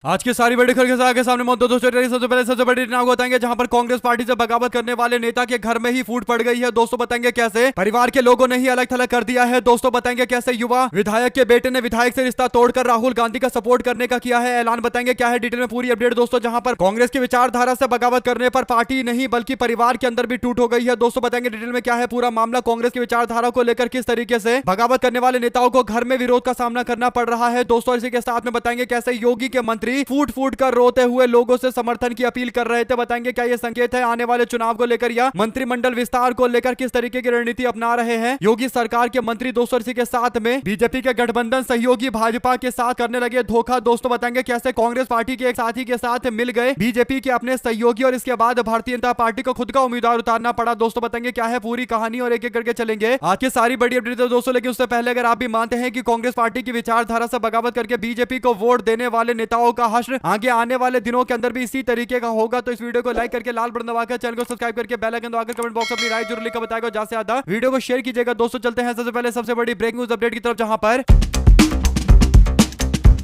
आज की सारी बड़ी खबर के आगे सामने मौत दोस्तों सबसे पहले सबसे बड़ी घटना को बताएंगे जहां पर कांग्रेस पार्टी से बगावत करने वाले नेता के घर में ही फूट पड़ गई है। दोस्तों बताएंगे कैसे परिवार के लोगों ने ही अलग थलग कर दिया है। दोस्तों बताएंगे कैसे युवा विधायक के बेटे ने विधायक से रिश्ता तोड़कर राहुल गांधी का सपोर्ट करने का किया है ऐलान। बताएंगे क्या है डिटेल में पूरी अपडेट दोस्तों, जहां पर कांग्रेस की विचारधारा से बगावत करने पर पार्टी नहीं बल्कि परिवार के अंदर भी टूट हो गई है। दोस्तों बताएंगे डिटेल में क्या है पूरा मामला, कांग्रेस की विचारधारा को लेकर किस तरीके से बगावत करने वाले नेताओं को घर में विरोध का सामना करना पड़ रहा है। दोस्तों इसी के साथ में बताएंगे कैसे योगी के मंत्री फूट फूट कर रोते हुए लोगों से समर्थन की अपील कर रहे थे। बताएंगे क्या ये संकेत है आने वाले चुनाव को लेकर या मंत्रिमंडल विस्तार को लेकर किस तरीके की रणनीति अपना रहे हैं योगी सरकार के मंत्री। दोस्तों इसी के साथ में बीजेपी के गठबंधन सहयोगी भाजपा के साथ करने लगे धोखा। दोस्तों बताएंगे कैसे कांग्रेस पार्टी के एक साथी के साथ मिल गए बीजेपी के अपने सहयोगी और इसके बाद भारतीय जनता पार्टी को खुद का उम्मीदवार उतारना पड़ा। दोस्तों बताएंगे क्या है पूरी कहानी और एक एक करके चलेंगे आज की सारी बड़ी अपडेट दोस्तों। लेकिन उससे पहले अगर आप भी मानते हैं कि कांग्रेस पार्टी की विचारधारा से बगावत करके बीजेपी को वोट देने वाले नेताओं का हश्र आगे आने वाले दिनों के अंदर भी इसी तरीके का होगा तो इस वीडियो को लाइक करके लाल बटन दबाकर चैनल को सब्सक्राइब करके बेल आइकन दबाकर कमेंट बॉक्स अपनी राय जरूर लिखकर बताएगा। ज्यादा से ज्यादा वीडियो को शेयर कीजिएगा। दोस्तों चलते हैं सबसे पहले सबसे बड़ी ब्रेकिंग न्यूज अपडेट की तरफ, जहां पर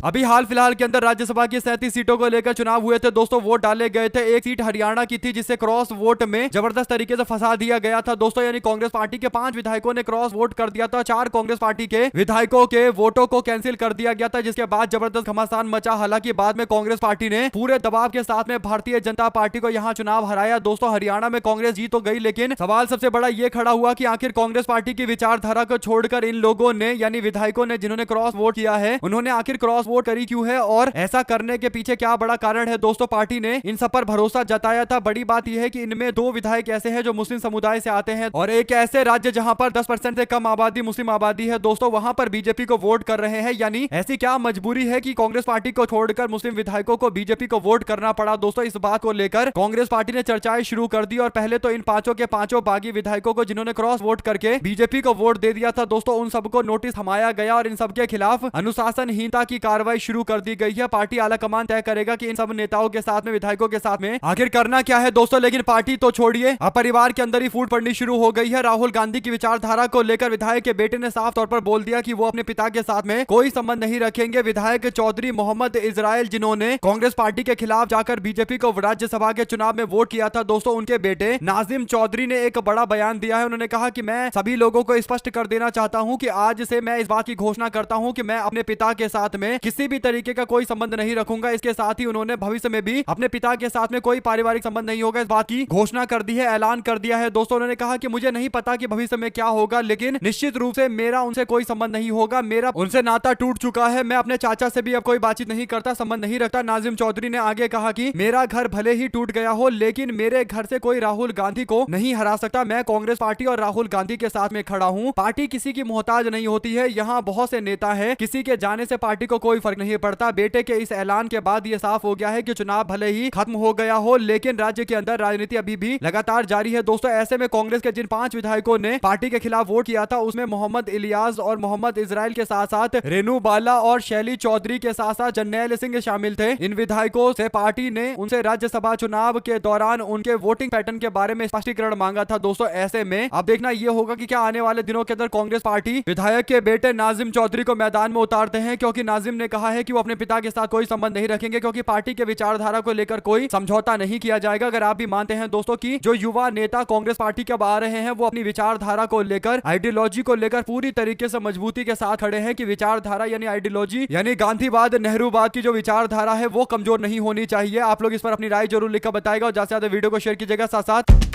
अभी हाल फिलहाल के अंदर राज्यसभा की 37 सीटों को लेकर चुनाव हुए थे। दोस्तों वोट डाले गए थे, एक सीट हरियाणा की थी जिसे क्रॉस वोट में जबरदस्त तरीके से फंसा दिया गया था। दोस्तों यानी कांग्रेस पार्टी के 5 विधायकों ने क्रॉस वोट कर दिया था, 4 कांग्रेस पार्टी के विधायकों के वोटों को कैंसिल कर दिया गया था, जिसके बाद जबरदस्त घमासान मचा। हालांकि बाद में कांग्रेस पार्टी ने पूरे दबाव के साथ में भारतीय जनता पार्टी को यहां चुनाव हराया। दोस्तों हरियाणा में कांग्रेस जीत तो गई, लेकिन सवाल सबसे बड़ा यह खड़ा हुआ कि आखिर कांग्रेस पार्टी की विचारधारा को छोड़कर इन लोगों ने यानी विधायकों ने जिन्होंने क्रॉस वोट किया है उन्होंने आखिर क्रॉस वोट करी क्यों है और ऐसा करने के पीछे क्या बड़ा कारण है। दोस्तों पार्टी ने इन सब पर भरोसा जताया था। बड़ी बात यह है कि इनमें 2 विधायक ऐसे हैं जो मुस्लिम समुदाय से आते हैं और एक ऐसे राज्य जहां पर 10% से कम आबादी मुस्लिम आबादी है। दोस्तों वहां पर बीजेपी को वोट कर रहे हैं, यानी ऐसी क्या मजबूरी है कि कांग्रेस पार्टी को छोड़कर मुस्लिम विधायकों को बीजेपी को वोट करना पड़ा। दोस्तों इस बात को लेकर कांग्रेस पार्टी ने चर्चाएं शुरू कर दी और पहले तो इन 5 के 5 बागी विधायकों को जिन्होंने क्रॉस वोट करके बीजेपी को वोट दे दिया था, दोस्तों उन सबको नोटिस थमाया गया और इन सबके खिलाफ अनुशासनहीनता की कार्रवाई शुरू कर दी गई है। पार्टी आला कमान तय करेगा कि इन सब नेताओं के साथ में विधायकों के साथ में आखिर करना क्या है। दोस्तों लेकिन पार्टी तो छोड़िए, अब परिवार के अंदर ही फूट पड़नी शुरू हो गई है। राहुल गांधी की विचारधारा को लेकर विधायक के बेटे ने साफ तौर पर बोल दिया कि वो अपने पिता के साथ में कोई संबंध नहीं रखेंगे। विधायक चौधरी मोहम्मद इजराइल जिन्होंने कांग्रेस पार्टी के खिलाफ जाकर बीजेपी को राज्यसभा के चुनाव में वोट किया था, दोस्तों उनके बेटे नाजिम चौधरी ने एक बड़ा बयान दिया है। उन्होंने कहा कि मैं सभी लोगों को स्पष्ट कर देना चाहता हूं कि आज से मैं इस बात की घोषणा करता हूं कि मैं अपने पिता के साथ में किसी भी तरीके का कोई संबंध नहीं रखूंगा। इसके साथ ही उन्होंने भविष्य में भी अपने पिता के साथ में कोई पारिवारिक संबंध नहीं होगा, इस बात की घोषणा कर दी है, ऐलान कर दिया है। दोस्तों उन्होंने कहा कि मुझे नहीं पता कि भविष्य में क्या होगा, लेकिन निश्चित रूप से मेरा उनसे कोई संबंध नहीं होगा, मेरा उनसे नाता टूट चुका है। मैं अपने चाचा से भी अब कोई बातचीत नहीं करता, संबंध नहीं रखता। नाजिम चौधरी ने आगे कहा कि मेरा घर भले ही टूट गया हो लेकिन मेरे घर से कोई राहुल गांधी को नहीं हरा सकता। मैं कांग्रेस पार्टी और राहुल गांधी के साथ में खड़ा हूं। पार्टी किसी की मोहताज नहीं होती है, यहाँ बहुत से नेता है, किसी के जाने से पार्टी को कोई फर्क नहीं पड़ता। बेटे के इस ऐलान के बाद यह साफ हो गया है कि चुनाव भले ही खत्म हो गया हो लेकिन राज्य के अंदर राजनीति अभी भी लगातार जारी है। दोस्तों ऐसे में कांग्रेस के जिन 5 विधायकों ने पार्टी के खिलाफ वोट किया था उसमें मोहम्मद इलियास और मोहम्मद इजराइल के साथ साथ रेनू बाला और शैली चौधरी के साथ साथ जर्नैल सिंह शामिल थे। इन विधायकों से पार्टी ने उनसे राज्यसभा चुनाव के दौरान उनके वोटिंग पैटर्न के बारे में स्पष्टीकरण मांगा था। दोस्तों ऐसे में अब देखना यह होगा कि क्या आने वाले दिनों के अंदर कांग्रेस पार्टी विधायक के बेटे नाजिम चौधरी को मैदान में उतारते हैं, क्योंकि नाजिम ने कहा है कि वो अपने पिता के साथ कोई संबंध नहीं रखेंगे क्योंकि पार्टी के विचारधारा को लेकर कोई समझौता नहीं किया जाएगा। अगर आप भी मानते हैं दोस्तों कि जो युवा नेता कांग्रेस पार्टी के अब आ रहे हैं वो अपनी विचारधारा को लेकर आइडियोलॉजी को लेकर पूरी तरीके से मजबूती के साथ खड़े हैं कि विचारधारा यानी आइडियोलॉजी यानी गांधीवाद नेहरूवाद की जो विचारधारा है वो कमजोर नहीं होनी चाहिए। आप लोग इस पर अपनी राय जरूर लिखकर बताएगा और ज्यादा से ज्यादा वीडियो को शेयर कीजिएगा। साथ साथ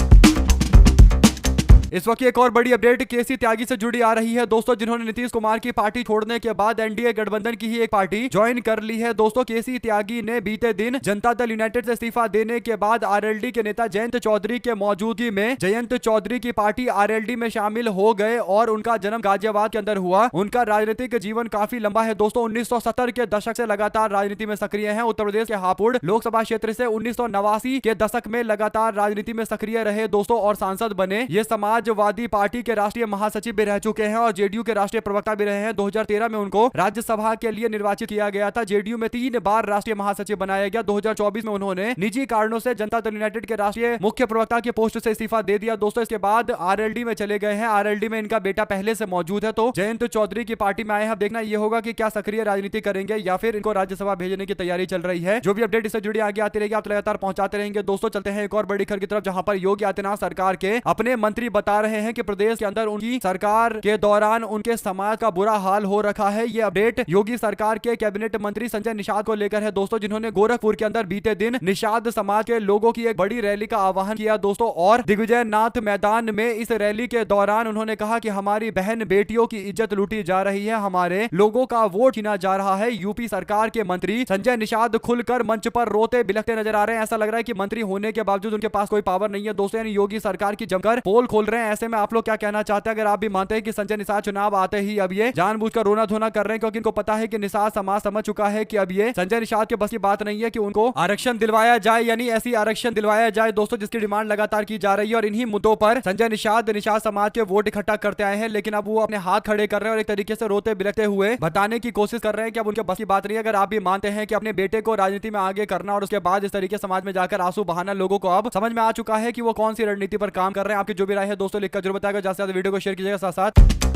इस वक्त एक और बड़ी अपडेट केसी त्यागी से जुड़ी आ रही है दोस्तों, जिन्होंने नीतीश कुमार की पार्टी छोड़ने के बाद एनडीए गठबंधन की ही एक पार्टी ज्वाइन कर ली है। दोस्तों केसी त्यागी ने बीते दिन जनता दल यूनाइटेड से इस्तीफा देने के बाद आरएलडी के नेता जयंत चौधरी के मौजूदगी में जयंत चौधरी की पार्टी आरएलडी में शामिल हो गए और उनका जन्म गाजियाबाद के अंदर हुआ। उनका राजनीतिक जीवन काफी लंबा है दोस्तों, 1970 के दशक से लगातार राजनीति में सक्रिय है। उत्तर प्रदेश के हापुड़ लोकसभा क्षेत्र से 1989 के दशक में लगातार राजनीति में सक्रिय रहे दोस्तों और सांसद बने। ये समाज समाजवादी पार्टी के राष्ट्रीय महासचिव भी रह चुके हैं और जेडीयू के राष्ट्रीय प्रवक्ता भी रहे हैं। 2013 में उनको राज्यसभा के लिए निर्वाचित किया गया था। जेडीयू में 3 बार राष्ट्रीय महासचिव बनाया गया। 2024 में उन्होंने निजी कारणों से जनता दल यूनाइटेड के राष्ट्रीय मुख्य प्रवक्ता के पोस्ट से इस्तीफा दे दिया। दोस्तों इसके बाद आरएलडी में चले गए हैं। आरएलडी में इनका बेटा पहले से मौजूद है, तो जयंत चौधरी की पार्टी में आए हैं। देखना यह होगा कि क्या सक्रिय राजनीति करेंगे या फिर इनको राज्यसभा भेजने की तैयारी चल रही है। जो भी अपडेट इससे जुड़ी आगे आती रहेगी आप लगातार पहुंचाते रहेंगे। दोस्तों चलते हैं एक और बड़ी खबर की तरफ, जहां पर योगी आदित्यनाथ सरकार के अपने मंत्री बता रहे हैं कि प्रदेश के अंदर उनकी सरकार के दौरान उनके समाज का बुरा हाल हो रखा है। ये अपडेट योगी सरकार के कैबिनेट मंत्री संजय निषाद को लेकर है दोस्तों, जिन्होंने गोरखपुर के अंदर बीते दिन निषाद समाज के लोगों की एक बड़ी रैली का आह्वान किया दोस्तों। और दिग्विजय नाथ मैदान में इस रैली के दौरान उन्होंने कहा कि हमारी बहन बेटियों की इज्जत लूटी जा रही है, हमारे लोगों का वोट छीना जा रहा है। यूपी सरकार के मंत्री संजय निषाद खुलकर मंच पर रोते बिलखते नजर आ रहे हैं। ऐसा लग रहा है कि मंत्री होने के बावजूद उनके पास कोई पावर नहीं है दोस्तों, यानी योगी सरकार की जमकर पोल खोल रहे हैं। ऐसे में आप लोग क्या कहना चाहते हैं? अगर आप भी मानते हैं कि संजय निषाद चुनाव आते ही अब ये जानबूझकर रोना धोना कर रहे हैं, क्योंकि इनको पता है कि निषाद समाज समझ चुका है कि अब ये संजय निषाद के बस की बात नहीं है कि उनको आरक्षण दिलवाया जाए, यानी ऐसी आरक्षण दिलवाया जाए दोस्तों जिसकी डिमांड लगातार की जा रही है। और इन्हीं मुद्दों पर संजय निषाद समाज के वोट इकट्ठा करते आए हैं, लेकिन अब वो अपने हाथ खड़े कर रहे हैं और एक तरीके से रोते बिलखते हुए बताने की कोशिश कर रहे हैं कि अब उनके बस की बात नहीं है। अगर आप भी मानते हैं कि अपने बेटे को राजनीति में आगे करना और उसके बाद इस तरीके समाज में जाकर आंसू बहाना, लोगों को अब समझ में आ चुका है कि वो कौन सी रणनीति पर काम कर रहे हैं। आपकी जो भी राय है दोस्तों लिखकर जरूर बताएगा। ज्यादा से ज्यादा वीडियो को शेयर कीजिएगा। साथ साथ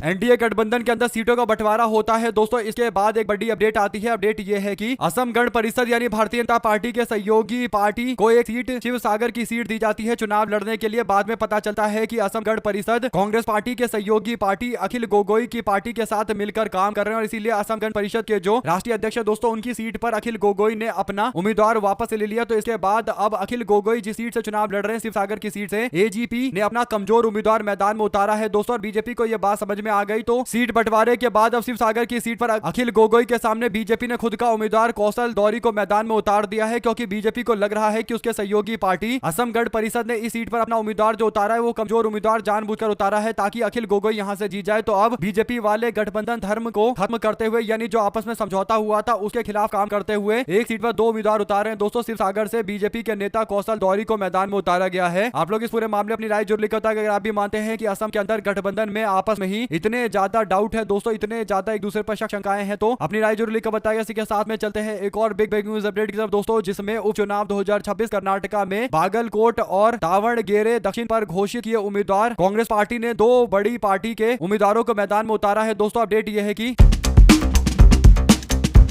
एनडीए गठबंधन के अंदर सीटों का बंटवारा होता है दोस्तों। इसके बाद एक बड़ी अपडेट आती है। अपडेट यह है कि असम गण परिषद यानी भारतीय जनता पार्टी के सहयोगी पार्टी को एक सीट शिवसागर की सीट दी जाती है चुनाव लड़ने के लिए। बाद में पता चलता है कि असम गण परिषद कांग्रेस पार्टी के सहयोगी पार्टी अखिल गोगोई की पार्टी के साथ मिलकर काम कर रहे हैं और इसीलिए असम गण परिषद के जो राष्ट्रीय अध्यक्ष है दोस्तों, उनकी सीट पर अखिल गोगोई ने अपना उम्मीदवार वापस ले लिया। तो इसके बाद अब अखिल गोगोई जिस सीट से चुनाव लड़ रहे हैं शिवसागर की सीट से, एजीपी ने अपना कमजोर उम्मीदवार मैदान में उतारा है दोस्तों। और बीजेपी को यह बात समझ में आ गई, तो सीट बंटवारे के बाद अब शिवसागर की सीट पर अखिल गोगोई के सामने बीजेपी ने खुद का उम्मीदवार कौशल दौरी को मैदान में उतार दिया है, क्योंकि बीजेपी को लग रहा है कि उसके सहयोगी पार्टी असम गण परिषद ने इस सीट पर अपना उम्मीदवार जो उतारा है वो कमजोर उम्मीदवार जानबूझकर उतारा है ताकि अखिल गोगोई यहां से जीत जाए। तो अब बीजेपी वाले गठबंधन धर्म को खत्म करते हुए, यानी जो आपस में समझौता हुआ था उसके खिलाफ काम करते हुए एक सीट पर 2 उम्मीदवार उतारे हैं दोस्तों। शिवसागर से बीजेपी के नेता कौशल दौरी को मैदान में उतारा गया है। आप लोग इस पूरे मामले अपनी राय जरूर लिखकर बताएं। अगर आप भी मानते हैं कि असम के अंदर गठबंधन में आपस में ही इतने ज्यादा डाउट है दोस्तों, इतने ज्यादा एक दूसरे पर शक शंकाएं हैं, तो अपनी राय जरूर लिखकर बताइए। इसी के साथ में चलते हैं एक और बिग न्यूज अपडेट की तरफ दोस्तों, जिसमें उपचुनाव 2026 कर्नाटका में बागलकोट और दावणगेरे दक्षिण पर घोषित किए उम्मीदवार कांग्रेस पार्टी ने 2 बड़ी पार्टी के उम्मीदवारों को मैदान में उतारा है दोस्तों। अपडेट यह है कि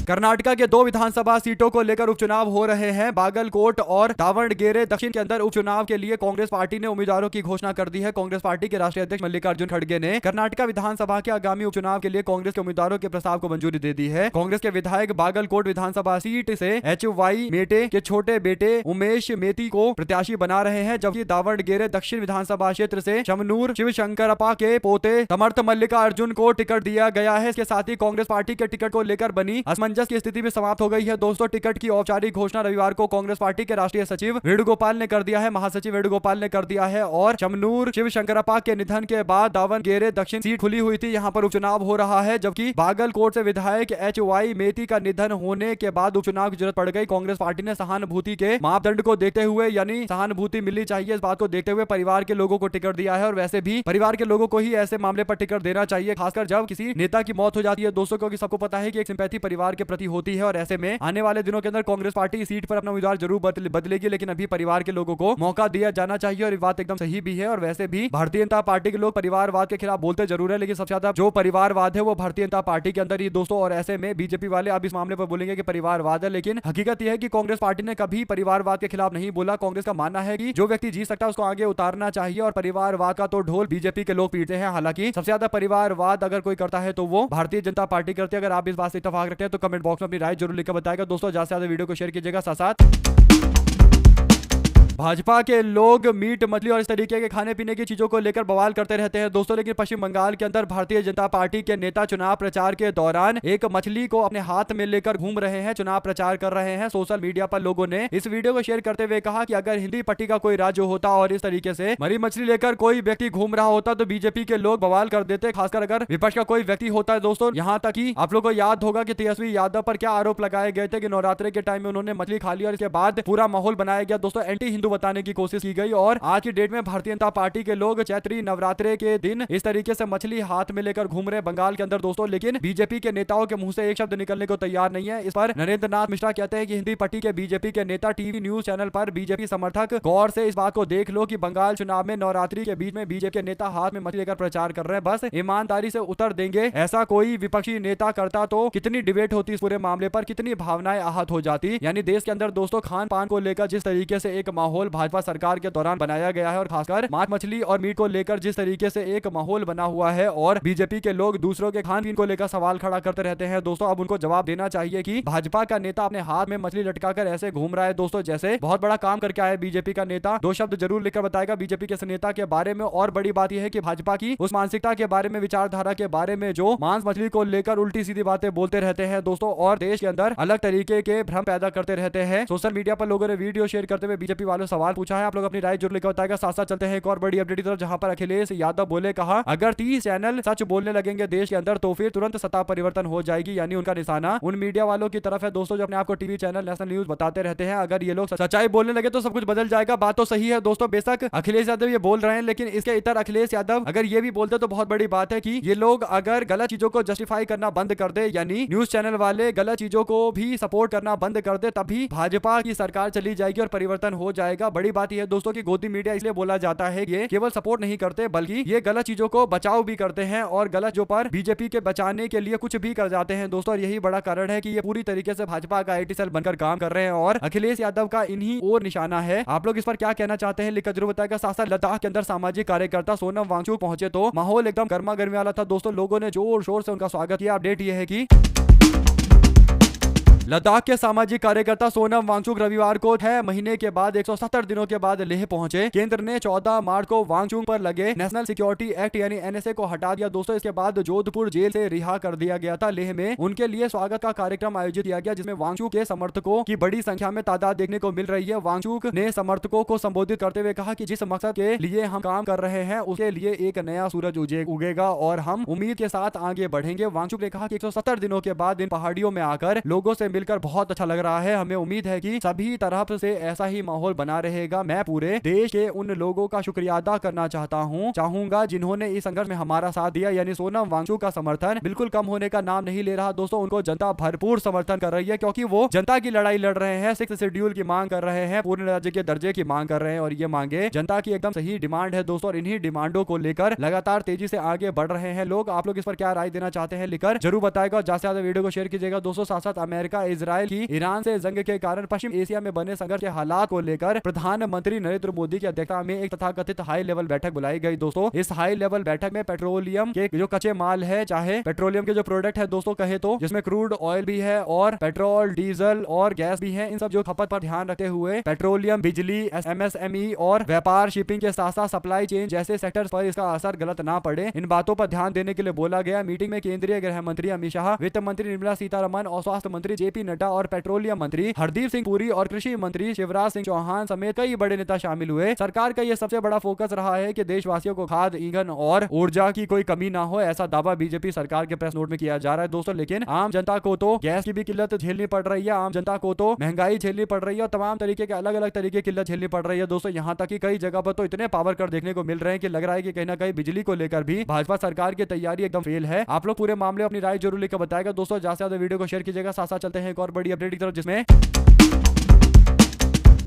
कर्नाटका के 2 विधानसभा सीटों को लेकर उपचुनाव हो रहे हैं। बागलकोट और दावणगेरे दक्षिण के अंदर उपचुनाव के लिए कांग्रेस पार्टी ने उम्मीदवारों की घोषणा कर दी है। कांग्रेस पार्टी के राष्ट्रीय अध्यक्ष मल्लिकार्जुन खड़गे ने कर्नाटका विधानसभा के आगामी उपचुनाव के लिए कांग्रेस के उम्मीदवारों के प्रस्ताव को मंजूरी दे दी है। कांग्रेस के विधायक बागलकोट विधानसभा सीट से HY मेटे के छोटे बेटे उमेश मेती को प्रत्याशी बना रहे हैं, जबकि दावणगेरे दक्षिण विधानसभा क्षेत्र से शमनूर शिवशंकरप्पा के पोते समर्थ मल्लिकार्जुन को टिकट दिया गया है। इसके साथ ही कांग्रेस पार्टी के टिकट को लेकर बनी असमंजस की स्थिति भी समाप्त हो गई है दोस्तों। टिकट की औपचारिक घोषणा रविवार को कांग्रेस पार्टी के राष्ट्रीय सचिव वेणुगोपाल ने कर दिया है, महासचिव वेणुगोपाल ने कर दिया है। और शमनूर शिवशंकरप्पा के निधन के बाद दावणगेरे दक्षिण सीट खुली हुई थी, यहां पर उपचुनाव हो रहा है, जबकि बागलकोट से विधायक HY मेती का निधन होने के बाद उपचुनाव की जरूरत पड़ गई। कांग्रेस पार्टी ने सहानुभूति के मापदंड को देखते हुए, यानी सहानुभूति मिलनी चाहिए इस बात को देखते हुए परिवार के लोगों को टिकट दिया है। और वैसे भी परिवार के लोगों को ही ऐसे मामले पर टिकट देना चाहिए, खासकर जब किसी नेता की मौत हो जाती है दोस्तों, क्योंकि सबको पता है कि एक सिंपैथी परिवार के प्रति होती है। और ऐसे में आने वाले दिनों के अंदर कांग्रेस पार्टी सीट पर अपना उम्मीदवार जरूर बदलेगी, लेकिन अभी परिवार के लोगों को मौका दिया जाना चाहिए। और ये बात एकदम सही भी है। और वैसे भी भारतीय जनता पार्टी के लोग परिवारवाद के खिलाफ बोलते जरूर है, लेकिन सबसे ज्यादा जो परिवारवाद है वो भारतीय जनता पार्टी के अंदर ही दोस्तों। और ऐसे में बीजेपी वाले अब इस मामले पर बोलेंगे कि परिवारवाद है, लेकिन हकीकत यह है कि कांग्रेस पार्टी ने कभी परिवारवाद के खिलाफ नहीं बोला। कांग्रेस का मानना है कि जो व्यक्ति जीत सकता है उसको आगे उतारना चाहिए, और परिवारवाद का तो ढोल बीजेपी के लोग पीटते हैं। हालांकि सबसे ज्यादा परिवारवाद अगर कोई करता है तो वो भारतीय जनता पार्टी करती है। अगर आप इस बात से इत्तेफाक रखते हैं तो कमेंट बॉक्स में अपनी राय जरूर लिखकर बताएगा दोस्तों। ज्यादा से ज्यादा वीडियो को शेयर कीजिएगा। साथ भाजपा के लोग मीट मछली और इस तरीके के खाने पीने की चीजों को लेकर बवाल करते रहते हैं दोस्तों, लेकिन पश्चिम बंगाल के अंदर भारतीय जनता पार्टी के नेता चुनाव प्रचार के दौरान एक मछली को अपने हाथ में लेकर घूम रहे हैं, चुनाव प्रचार कर रहे हैं। सोशल मीडिया पर लोगों ने इस वीडियो को शेयर करते हुए कहा कि अगर हिंदी पट्टी का कोई राज्य होता और इस तरीके से मरी मछली लेकर कोई व्यक्ति घूम रहा होता तो बीजेपी के लोग बवाल कर देते, खासकर अगर विपक्ष का कोई व्यक्ति होता है दोस्तों। यहाँ तक कि आप लोग को याद होगा कि तेजस्वी यादव पर क्या आरोप लगाए गए थे कि नवरात्रि के टाइम में उन्होंने मछली खा ली और इसके बाद पूरा माहौल बनाया गया दोस्तों। एंटी हिंदू लड्डू बताने की कोशिश की गई। और आज की डेट में भारतीय जनता पार्टी के लोग चैत्री नवरात्रे के दिन इस तरीके से मछली हाथ में लेकर घूम रहे बंगाल के अंदर दोस्तों, लेकिन बीजेपी के नेताओं के मुंह से एक शब्द निकलने को तैयार नहीं है। इस पर नरेंद्र नाथ मिश्रा कहते हैं कि हिंदी पट्टी के बीजेपी के नेता टीवी न्यूज चैनल पर बीजेपी समर्थक गौर से इस बात को देख लो कि बंगाल चुनाव में नवरात्रि के बीच में बीजेपी के नेता हाथ में मछली लेकर प्रचार कर रहे हैं, बस ईमानदारी से उत्तर देंगे। ऐसा कोई विपक्षी नेता करता तो कितनी डिबेट होती इस पूरे मामले पर, कितनी भावनाएं आहत हो जाती। यानी देश के अंदर दोस्तों खान पान को लेकर जिस तरीके से एक माहौल भाजपा सरकार के दौरान बनाया गया है और खासकर मांस मछली और मीट को लेकर जिस तरीके से एक माहौल बना हुआ है और बीजेपी के लोग दूसरों के खान पीन को लेकर सवाल खड़ा करते रहते हैं दोस्तों, अब उनको जवाब देना चाहिए कि भाजपा का नेता अपने हाथ में मछली लटकाकर ऐसे घूम रहा है दोस्तों जैसे बहुत बड़ा काम करके आया बीजेपी का नेता। दो शब्द जरूर लिखकर बताएगा बीजेपी के नेता के बारे में। और बड़ी बात यह है कि भाजपा की उस मानसिकता के बारे में, विचारधारा के बारे में जो मांस मछली को लेकर उल्टी सीधी बातें बोलते रहते हैं दोस्तों और देश के अंदर अलग तरीके के भ्रम पैदा करते रहते हैं। सोशल मीडिया पर लोगों ने वीडियो शेयर करते हुए बीजेपी वालों से सवाल पूछा है, आप लोग अपनी राय जरूर लिखकर बताएगा। साथ साथ चलते हैं एक और बड़ी अपडेट की तरफ, जहां पर अखिलेश यादव बोले, कहा अगर 30 चैनल सच बोलने लगेंगे देश के अंदर तो फिर तुरंत सत्ता परिवर्तन हो जाएगी। यानी उनका निशाना उन मीडिया वालों की तरफ है दोस्तों जो अपने आपको टीवी चैनल नेशनल न्यूज बताते रहते हैं। अगर ये लोग सच्चाई बोलने लगे तो सब कुछ बदल जाएगा। बात तो सही है दोस्तों, बेशक अखिलेश यादव ये बोल रहे हैं, लेकिन इसके इतर अखिलेश यादव अगर ये भी बोलते तो बहुत बड़ी बात है कि ये लोग अगर गलत चीजों को जस्टिफाई करना बंद कर दे, यानी न्यूज चैनल वाले गलत चीजों को भी सपोर्ट करना बंद कर दे, तभी भाजपा की सरकार चली जाएगी और परिवर्तन हो जाएगा। बड़ी बात यह है दोस्तों की गोदी मीडिया इसलिए बोला जाता है ये केवल सपोर्ट नहीं करते बल्कि ये गलत चीजों को बचाव भी करते हैं और गलत जो पर बीजेपी के बचाने के लिए कुछ भी कर जाते हैं दोस्तों। और यही बड़ा कारण है कि ये पूरी तरीके से भाजपा का आईटी सेल बनकर काम कर रहे हैं और अखिलेश यादव का इन्हीं और निशाना है। आप लोग इस पर क्या कहना चाहते हैं लिखकर जरूर बताएगा। साथ साथ लद्दाख के अंदर सामाजिक कार्यकर्ता सोनम वांगचुक पहुंचे तो माहौल एकदम गर्मा गर्मी वाला था दोस्तों, लोगों ने जोर शोर से उनका स्वागत किया। अपडेट ये है कि लद्दाख के सामाजिक कार्यकर्ता सोनम वांगचुक रविवार को 6 महीने के बाद 170 दिनों के बाद लेह पहुंचे। केंद्र ने 14 मार्च को वांगचुक पर लगे नेशनल सिक्योरिटी एक्ट यानी एनएसए को हटा दिया दोस्तों। इसके बाद जोधपुर जेल से रिहा कर दिया गया था। लेह में उनके लिए स्वागत का कार्यक्रम आयोजित किया गया जिसमें वांगचुक के समर्थकों की बड़ी संख्या में तादाद देखने को मिल रही है। वांगचुक ने समर्थकों को संबोधित करते हुए कहा कि जिस मकसद के लिए हम काम कर रहे हैं उसके लिए एक नया सूरज उगेगा और हम उम्मीद के साथ आगे बढ़ेंगे। वांगचुक ने कहा कि 170 दिनों के बाद इन पहाड़ियों में आकर लोगों से मिलकर बहुत अच्छा लग रहा है। हमें उम्मीद है कि सभी तरफ से ऐसा ही माहौल बना रहेगा। मैं पूरे देश के उन लोगों का शुक्रिया अदा करना चाहूंगा जिन्होंने इस संघर्ष में हमारा साथ दिया। यानी सोनम वांगचुक का समर्थन बिल्कुल कम होने का नाम नहीं ले रहा दोस्तों। उनको जनता भरपूर समर्थन कर रही है क्योंकि वो जनता की लड़ाई लड़ रहे हैं, 6th शेड्यूल की मांग कर रहे हैं, पूर्ण राज्य के दर्जे की मांग कर रहे हैं और ये मांगे जनता की एकदम सही डिमांड है दोस्तों। और इन्हीं डिमांडों को लेकर लगातार तेजी से आगे बढ़ रहे हैं लोग। आप लोग इस पर क्या राय देना चाहते हैं लिखकर जरूर बताएगा। ज्यादा से ज्यादा वीडियो को शेयर कीजिएगा दोस्तों। साथ साथ अमेरिका इजराइल की ईरान से जंग के कारण पश्चिम एशिया में बने संघर्ष के हालात को लेकर प्रधानमंत्री नरेंद्र मोदी की अध्यक्षता में एक तथाकथित हाई लेवल बैठक बुलाई गई दोस्तों। इस हाई लेवल बैठक में पेट्रोलियम के जो कच्चे माल है, चाहे पेट्रोलियम के जो प्रोडक्ट है दोस्तों कहे तो, जिसमें क्रूड ऑयल भी है और पेट्रोल, डीजल और गैस भी है, इन सब जो खपत पर ध्यान रखते हुए पेट्रोलियम, बिजली, एमएसएमई और व्यापार, शिपिंग के साथ साथ सप्लाई चेन जैसे सेक्टर्स पर इसका असर गलत ना पड़े, इन बातों पर ध्यान देने के लिए बोला गया। मीटिंग में केंद्रीय गृह मंत्री अमित शाह, वित्त मंत्री निर्मला सीतारमण और स्वास्थ्य मंत्री जेपी नड्डा और पेट्रोलियम मंत्री हरदीप सिंह पुरी और कृषि मंत्री शिवराज सिंह चौहान समेत कई बड़े नेता शामिल हुए। सरकार का यह सबसे बड़ा फोकस रहा है कि देशवासियों को खाद, ईंधन और ऊर्जा की कोई कमी ना हो, ऐसा दावा बीजेपी सरकार के प्रेस नोट में किया जा रहा है दोस्तों। लेकिन आम जनता को तो गैस की भी किल्लत झेलनी पड़ रही है, आम जनता को तो महंगाई झेलनी पड़ रही है और तमाम तरीके के अलग अलग तरीके की किल्लत झेलनी पड़ रही है दोस्तों। यहाँ तक कि कई जगह पर तो इतने पावर कट देखने को मिल रहे हैं कि लग रहा है कि कहीं ना कहीं बिजली को लेकर भी भाजपा सरकार की तैयारी एकदम फेल है। आप लोग पूरे मामले अपनी राय जरूर लेकर बताएगा दोस्तों। ज्यादा से ज्यादा वीडियो को शेयर कीजिएगा। साथ साथ चलते हैं एक और बड़ी अपडेट की तरफ, जिसमें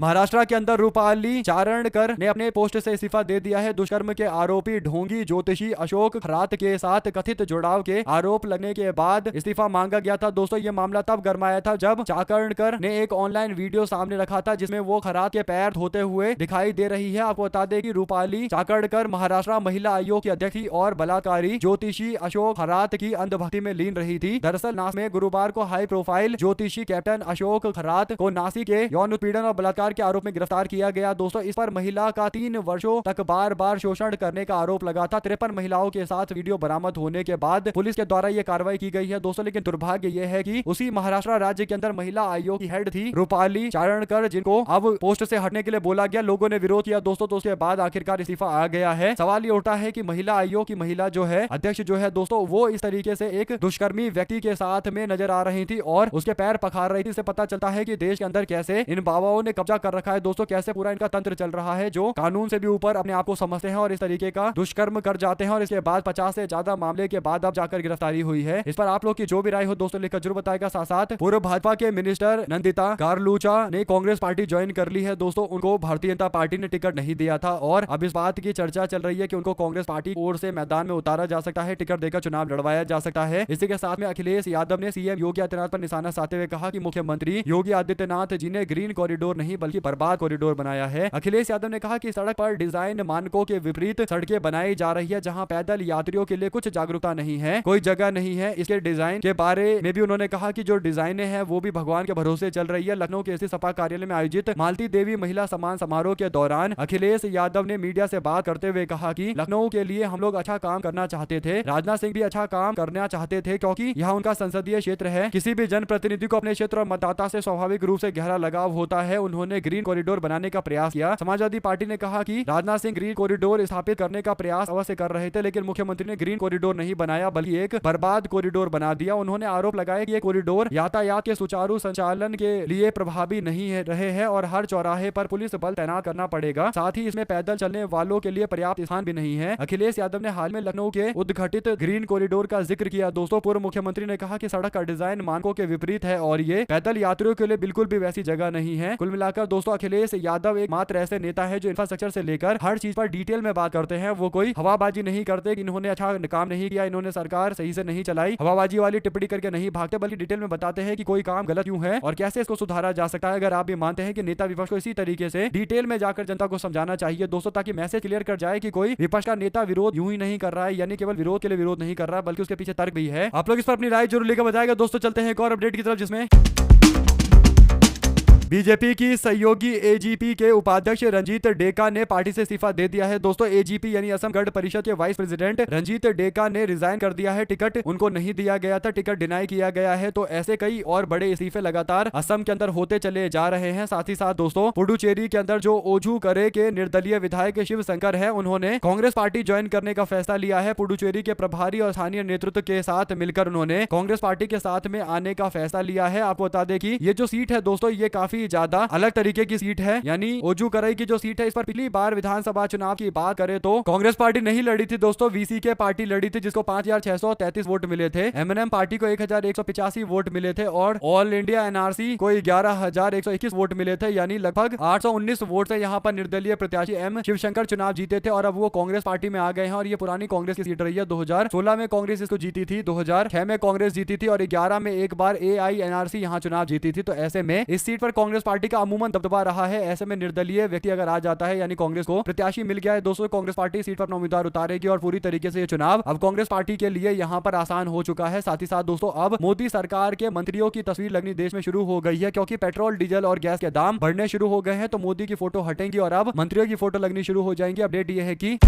महाराष्ट्र के अंदर रूपाली चारणकर ने अपने पोस्ट से इस्तीफा दे दिया है। दुष्कर्म के आरोपी ढोंगी ज्योतिषी अशोक खरात के साथ कथित जुड़ाव के आरोप लगने के बाद इस्तीफा मांगा गया था दोस्तों। ये मामला तब गरमाया था जब चारणकर ने एक ऑनलाइन वीडियो सामने रखा था जिसमें वो खरात के पैर धोते हुए दिखाई दे रही है। आपको बता दें कि रूपाली चारणकर महाराष्ट्र महिला आयोग की अध्यक्ष थी और बलात्कारी ज्योतिषी अशोक खरात की अंधभक्ति में लीन रही थी। दरअसल नासिक में गुरुवार को हाई प्रोफाइल ज्योतिषी कैप्टन अशोक खरात को नासिक के यौन उत्पीड़न और बलात्कार के आरोप में गिरफ्तार किया गया दोस्तों। इस पर महिला का 3 वर्षों तक बार बार शोषण करने का आरोप लगा था। 53 महिलाओं के साथ वीडियो बरामद होने के बाद पुलिस के द्वारा यह कार्रवाई की गई है दोस्तों। लेकिन दुर्भाग्य यह है कि उसी महाराष्ट्र राज्य के अंदर महिला आयोग की हेड थी रूपाली चारणकर, जिनको अब पोस्ट से हटने के लिए बोला गया। लोगों ने विरोध किया दोस्तों, तो उसके बाद आखिरकार इस्तीफा आ गया है। सवाल ये उठता है कि महिला आयोग की महिला जो है अध्यक्ष जो है दोस्तों, वो इस तरीके से एक दुष्कर्मी व्यक्ति के साथ में नजर आ रही थी और उसके पैर पखार रही थी। इससे पता चलता है कि देश के अंदर कैसे इन बाबाओं ने कब्जा कब्जा कर रखा है दोस्तों, कैसे पूरा इनका तंत्र चल रहा है, जो कानून से भी ऊपर अपने आप को समझते हैं और इस तरीके का दुष्कर्म कर जाते हैं और इसके बाद 50 से ज्यादा मामले के बाद अब जाकर गिरफ्तारी हुई है। इस पर आप लोग की जो भी राय हो दोस्तों लिखकर जरूर बताएगा। साथ साथ पूर्व भाजपा के मिनिस्टर नंदिता गारलूचा ने कांग्रेस पार्टी ज्वाइन कर ली है दोस्तों, उनको भारतीय जनता पार्टी ने टिकट नहीं दिया था और अब इस बात की चर्चा चल रही है कि उनको कांग्रेस पार्टी ओर से मैदान में उतारा जा सकता है, टिकट देकर चुनाव लड़वाया जा सकता है। इसी के साथ में अखिलेश यादव ने सीएम योगी आदित्यनाथ पर निशाना साधते हुए कहा कि मुख्यमंत्री योगी आदित्यनाथ जी ने ग्रीन कॉरिडोर नहीं बल्कि बर्बाद कॉरिडोर बनाया है। अखिलेश यादव ने कहा कि सड़क पर डिजाइन मानकों के विपरीत सड़कें बनाई जा रही है, जहां पैदल यात्रियों के लिए कुछ जागरूकता नहीं है, कोई जगह नहीं है। इसके डिजाइन के बारे में भी उन्होंने कहा कि जो डिजाइने हैं वो भी भगवान के भरोसे चल रही है। लखनऊ के सपा कार्यालय में आयोजित मालती देवी महिला सम्मान समारोह के दौरान अखिलेश यादव ने मीडिया से बात करते हुए कहा कि लखनऊ के लिए हम लोग अच्छा काम करना चाहते थे, राजनाथ सिंह भी अच्छा काम करना चाहते थे क्योंकि यह उनका संसदीय क्षेत्र है। किसी भी जनप्रतिनिधि को अपने क्षेत्र और मतदाता से स्वाभाविक रूप से गहरा लगाव होता है। उन्होंने ग्रीन कॉरिडोर बनाने का प्रयास किया। समाजवादी पार्टी ने कहा कि राजनाथ सिंह ग्रीन कॉरिडोर स्थापित करने का प्रयास अवश्य कर रहे थे, लेकिन मुख्यमंत्री ने ग्रीन कॉरिडोर नहीं बनाया बल्कि एक बर्बाद कॉरिडोर बना दिया। उन्होंने आरोप लगाया कि ये कॉरिडोर यातायात के सुचारू संचालन के लिए प्रभावी नहीं रहे हैं और हर चौराहे पर पुलिस बल तैनात करना पड़ेगा, साथ ही इसमें पैदल चलने वालों के लिए पर्याप्त स्थान भी नहीं है। अखिलेश यादव ने हाल में लखनऊ के उद्घाटित ग्रीन कॉरिडोर का जिक्र किया दोस्तों। पूर्व मुख्यमंत्री ने कहा कि सड़क का डिजाइन मानकों के विपरीत है और ये पैदल यात्रियों के लिए बिल्कुल भी वैसी जगह नहीं है। कुल मिलाकर दोस्तों अखिलेश यादव एक मात्र ऐसे नेता है जो इंफ्रास्ट्रक्चर से लेकर हर चीज पर डिटेल में बात करते हैं। वो कोई हवाबाजी नहीं करते कि इन्होंने अच्छा काम नहीं किया, इन्होंने सरकार सही से नहीं चलाई, हवाबाजी वाली टिप्पणी करके नहीं भागते, बल्कि डिटेल में बताते हैं कि कोई काम गलत क्यों है और कैसे इसको सुधारा जा सकता है। अगर आप भी मानते हैं कि नेता विपक्ष को इसी तरीके से डिटेल में जाकर जनता को समझाना चाहिए दोस्तों, ताकि मैसेज क्लियर कर जाए कि कोई विपक्ष का नेता विरोध यूं ही नहीं कर रहा है, यानी केवल विरोध के लिए विरोध नहीं कर रहा है बल्कि उसके पीछे तर्क भी है। आप लोग इस पर अपनी राय जरूर लेकर बताएगा दोस्तों। चलते हैं एक और अपडेट की तरफ, जिसमें बीजेपी की सहयोगी एजीपी के उपाध्यक्ष रंजीत डेका ने पार्टी से इस्तीफा दे दिया है दोस्तों। एजीपी यानी असम गण परिषद के वाइस प्रेसिडेंट रंजीत डेका ने रिजाइन कर दिया है। टिकट उनको नहीं दिया गया था, टिकट डिनाई किया गया है। तो ऐसे कई और बड़े इस्तीफे लगातार असम के अंदर होते चले जा रहे हैं। साथ ही साथ दोस्तों पुडुचेरी के अंदर जो ओझू करे के निर्दलीय विधायक शिव शंकर है, उन्होंने कांग्रेस पार्टी ज्वाइन करने का फैसला लिया है। पुडुचेरी के प्रभारी और स्थानीय नेतृत्व के साथ मिलकर उन्होंने कांग्रेस पार्टी के साथ में आने का फैसला लिया है। आपको बता दें कि ये जो सीट है दोस्तों, ये काफी ज्यादा अलग तरीके की सीट है, यानी ओजू करई की जो सीट है, इस पर पिछली बार विधानसभा चुनाव की बात करें तो कांग्रेस पार्टी नहीं लड़ी थी दोस्तों, वीसीके पार्टी लड़ी थी जिसको 5633 वोट मिले थे। एमएनएम पार्टी को 1185 वोट मिले थे और ऑल इंडिया एनआरसी को 11121 वोट मिले थे, यानी लगभग 819 वोट से यहाँ पर निर्दलीय प्रत्याशी एम शिवशंकर चुनाव जीते थे और अब वो कांग्रेस पार्टी में आ गए हैं। और ये पुरानी कांग्रेस की सीट रही है। 2016 में कांग्रेस इसको जीती थी, 2006 में कांग्रेस जीती थी और 11 में एक बार एआईएनआरसी यहाँ चुनाव जीती थी। तो ऐसे में इस सीट पर कांग्रेस पार्टी का अमूमन दबदबा रहा है। ऐसे में निर्दलीय व्यक्ति अगर आ जाता है, यानी कांग्रेस को प्रत्याशी मिल गया है दोस्तों, कांग्रेस पार्टी सीट पर अपना उम्मीदवार उतारेगी और पूरी तरीके से ये चुनाव अब कांग्रेस पार्टी के लिए यहाँ पर आसान हो चुका है। साथ ही साथ दोस्तों अब मोदी सरकार के मंत्रियों की तस्वीर लगनी देश में शुरू हो गई है, क्योंकि पेट्रोल डीजल और गैस के दाम बढ़ने शुरू हो गए हैं। तो मोदी की फोटो हटेंगी और अब मंत्रियों की फोटो लगनी शुरू हो जाएंगी। अपडेट ये है कि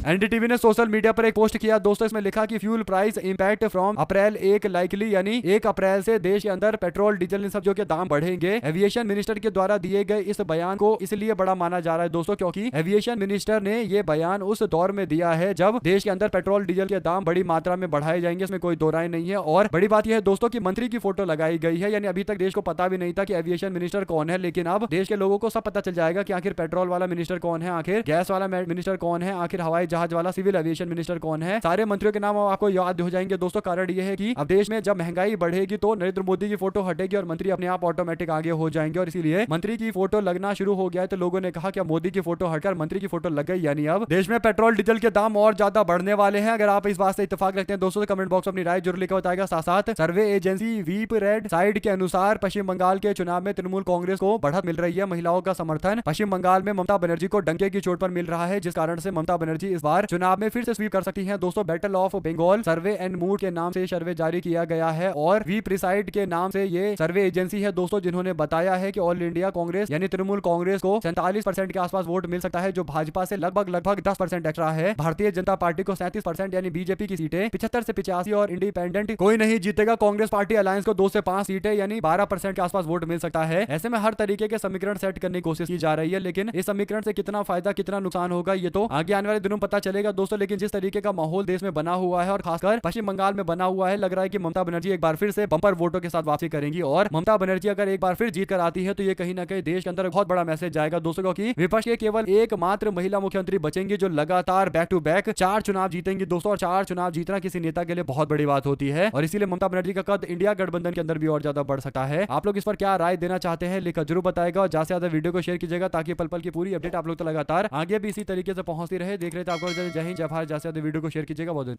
एनडीटीवी ने सोशल मीडिया पर एक पोस्ट किया दोस्तों, इसमें लिखा कि fuel price impact from April 1 likely, यानी 1 अप्रैल से देश के अंदर पेट्रोल डीजल इन सब जो के दाम बढ़ेंगे। एविएशन मिनिस्टर के द्वारा दिए गए इस बयान को इसलिए बड़ा माना जा रहा है दोस्तों, क्योंकि एविएशन मिनिस्टर ने ये बयान उस दौर में दिया है जब देश के अंदर पेट्रोल डीजल के दाम बड़ी मात्रा में बढ़ाए जाएंगे, इसमें कोई दो राय नहीं है। और बड़ी बात यह है दोस्तों कि मंत्री की फोटो लगाई गई है, यानी अभी तक देश को पता भी नहीं था कि एविएशन मिनिस्टर कौन है, लेकिन अब देश के लोगों को सब पता चल जाएगा कि आखिर पेट्रोल वाला मिनिस्टर कौन है, आखिर गैस वाला मिनिस्टर कौन है, आखिर हवाई जहाज वाला सिविल एविएशन मिनिस्टर कौन है। सारे मंत्रियों के नाम आपको याद हो जाएंगे दोस्तों। कारण यह है कि अब देश में जब महंगाई बढ़ेगी तो नरेंद्र मोदी की फोटो हटेगी और मंत्री अपने आप ऑटोमेटिक आगे हो जाएंगे, और इसीलिए मंत्री की फोटो लगना शुरू हो गया है। तो लोगों ने कहा कि मोदी की फोटो हटकर मंत्री की फोटो लग गई, यानी अब देश में पेट्रोल डीजल के दाम और ज्यादा बढ़ने वाले हैं। अगर आप इस बात से इत्तेफाक रखते हैं दोस्तों तो कमेंट बॉक्स में अपनी राय जरूर लिखकर बताएगा। साथ साथ सर्वे एजेंसी वीप रेड साइड के अनुसार पश्चिम बंगाल के चुनाव में तृणमूल कांग्रेस को बढ़त मिल रही है। महिलाओं का समर्थन पश्चिम बंगाल में ममता बनर्जी को डंके की चोट पर मिल रहा है, जिस कारण से ममता बनर्जी इस बार चुनाव में फिर से स्वीप कर सकती है दोस्तों। Battle of Bengal survey and mood के नाम से सर्वे जारी किया गया है और वी प्रिसाइड के नाम से ये सर्वे एजेंसी है दोस्तों, जिन्होंने बताया है कि ऑल इंडिया कांग्रेस यानी तृणमूल कांग्रेस को 47% के आसपास वोट मिल सकता है, जो भाजपा से लगभग 10% एक्स्ट्रा है। भारतीय जनता पार्टी को 37% यानी बीजेपी की सीटें 75 से 85 और इंडिपेंडेंट कोई नहीं जीतेगा। कांग्रेस पार्टी अलायंस को 2 से 5 सीटें यानी 12% के आसपास वोट मिल सकता है। ऐसे में हर तरीके के समीकरण सेट करने की कोशिश की जा रही है, लेकिन इस समीकरण से कितना फायदा कितना नुकसान होगा ये तो आगे आने वाले दिनों में पता पता चलेगा दोस्तों। लेकिन जिस तरीके का माहौल देश में बना हुआ है और खासकर पश्चिम बंगाल में बना हुआ है, लग रहा है कि ममता बनर्जी एक बार फिर से बंपर वोटों के साथ वापसी करेंगी। और ममता बनर्जी अगर एक बार फिर जीत कर आती है तो ये कहीं ना कहीं देश के अंदर बहुत बड़ा मैसेज जाएगा दोस्तों, क्योंकि विपक्ष के केवल एकमात्र महिला मुख्यमंत्री बचेंगे जो लगातार बैक टू बैक 4 चुनाव जीतेंगे दोस्तों। और 4 चुनाव जीतना किसी नेता के लिए बहुत बड़ी बात होती है और इसीलिए ममता बनर्जी का कद इंडिया गठबंधन के अंदर भी और ज्यादा बढ़ सकता है। आप लोग इस पर क्या राय देना चाहते हैं लिखकर जरूर बताएगा और ज्यादा से ज्यादा वीडियो को शेयर कीजिएगा ताकि पल पल की पूरी अपडेट आप लोग तो लगातार आगे भी इसी तरीके से पहुंचती रहे। देख रहे थे आपको जय हिंद जय भारत। ज्यादा से ज्यादा वीडियो को शेयर कीजिएगा। बहुत